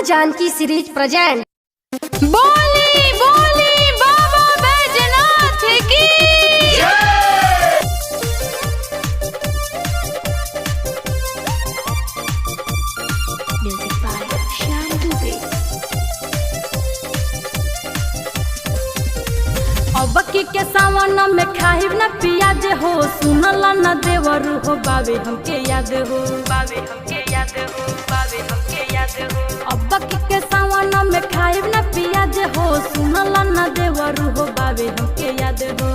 Janaki series present. बोली बोली बाबा बैजनाथ की म्यूजिक बाय श्याम दुबे। अब के सावन में खाइब न पियाज हो, सुनला न देवरू हो, बाबे हमके याद हो, बाबे हमके याद हो, बाबे हमके याद हो। अब के सावन में खाइब न पियाज हो, सुनला न देवरू हो, बाबे हमके याद हो।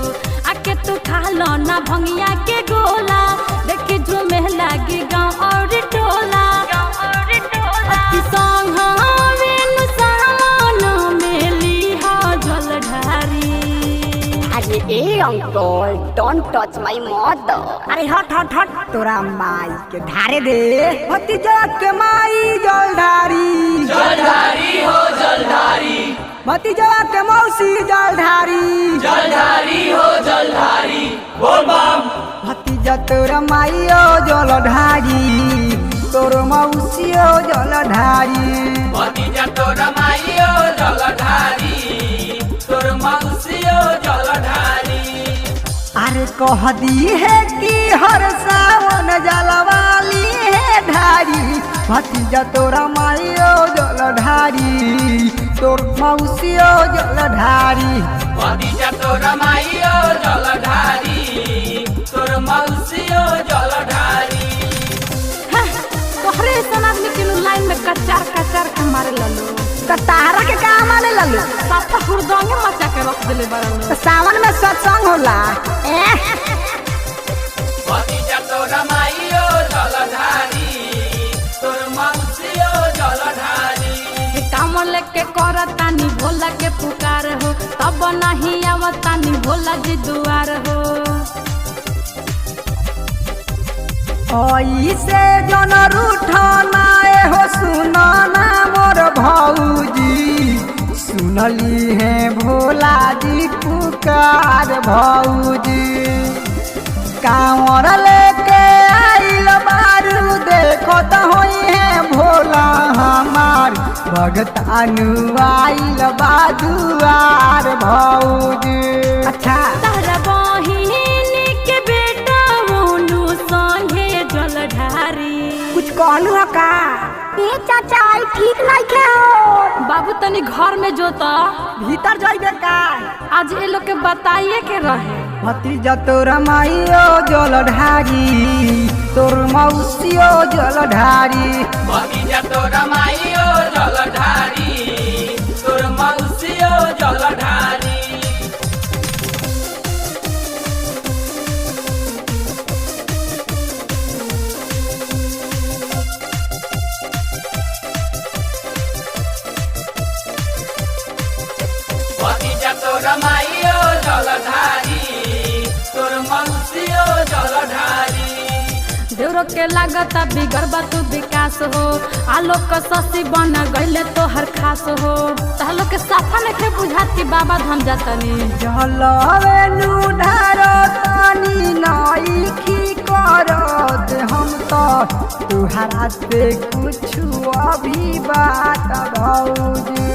आके तू खा लो ना भंगिया के गोला, देखे झूमे लागी गाँव और टोला, गाँव और टोला। अति संग हमें सावन में लिहा जलधारी। अरे ए uncle, don't touch my mother. अरे हट हट हट, तोरा माई के ढारे दे। भतीजा के माई जलधारी, जलधारी हो जलधारी, भतीजा के मौसी जलधारी, जलधारी हो जलधारी, बोल बम। भतीजा तोरा माई ओ जलधारी, तोर मौसी ओ जलधारी। भतीजा तोरा माई ओ जलधारी, तोर मौसी ओ जलधारी। अरे कह दी है कि हर सावन जलवाली है धारी। भतीजा तोरा माई ओ जलधारी, तोर मौसी ओ जलधारी। भतीजा तोरा माई ओ जलधारी, तोर मौसी ओ जलधारी। तोहरे ऐसा आदमी के लाइन में कचार कचार के मारे ललो, तारा के काम माने लल्लू। साफा हुरदंगे मचा के रख देले बरन। तो सावन में सत्संग होला। भतीजा तोरा माई ओ जलधारी, तोर मौसी ओ जलधारी। काम लेके करतानी भोला के पुकार हो, तब नहीं आवतानी भोला जी दुआर हो। ऐसे जन रूठना हो, सुना ना मोर भौजी। सुनली है भोला जी पुकार भौजी। कांवर लेके आइल बारू, देखो तो होई है भोला हमार। भगतानु आइल बादुआर भौजी। अच्छा तारा बहिनी के बेटा मोनू संगे जलधारी। कुछ कहलू है का? ए चाचा, आई ठीक नहीं के हो। बाबू तनी घर में जोता, भीतर जाइबे का? आज ये लोग के बताइए के रहे। भतीजा तोरा माई ओ जलधारी, तोर मौसी ओ जलधारी। भतीजा तोरा माई ओ जलधारी, तोर मौसी ओ जलधारी। भतीजा तोरा माई ओ जलधारी, तोर मौसी ओ जलधारी। देवरो के लागत बिगड़बा तू विकास हो, आलोक शशि बन गईले तो हर खास हो। तहलो के साफा में के बुझाती बाबा धाम जातनी। जलवे नुढारो तानी नाई की करत। हम तो तुहरा से कुछ अभी बात भौजी।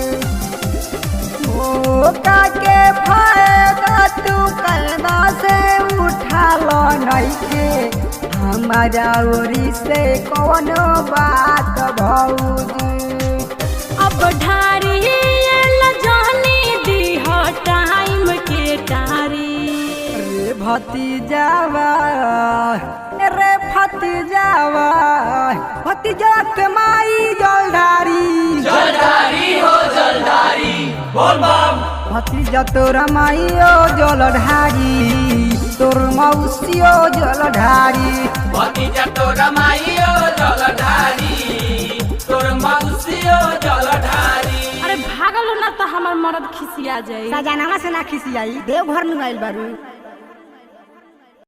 मौका के फायदा तू कहना से उठा लो नहीं के। हमारा ओरी से कोनो बात भौजी। अब ढारी जानी दी हो टाइम के टारी। रे भतीजावा, रे भतीजावा, भतीजा के माई जलधारी, जलधारी हो जलधारी, बोल बम। भतीजा तोरा माई ओ जलधारी, तोर मौसी ओ जलधारी। भतीजा तोरा माई ओ जलधारी, तोर मौसी ओ जलधारी। अरे भागलो ना तो हमार मर्द खिसिया जाई। सजनावा से ना खिसियाई, देव घर नु आइल बारू।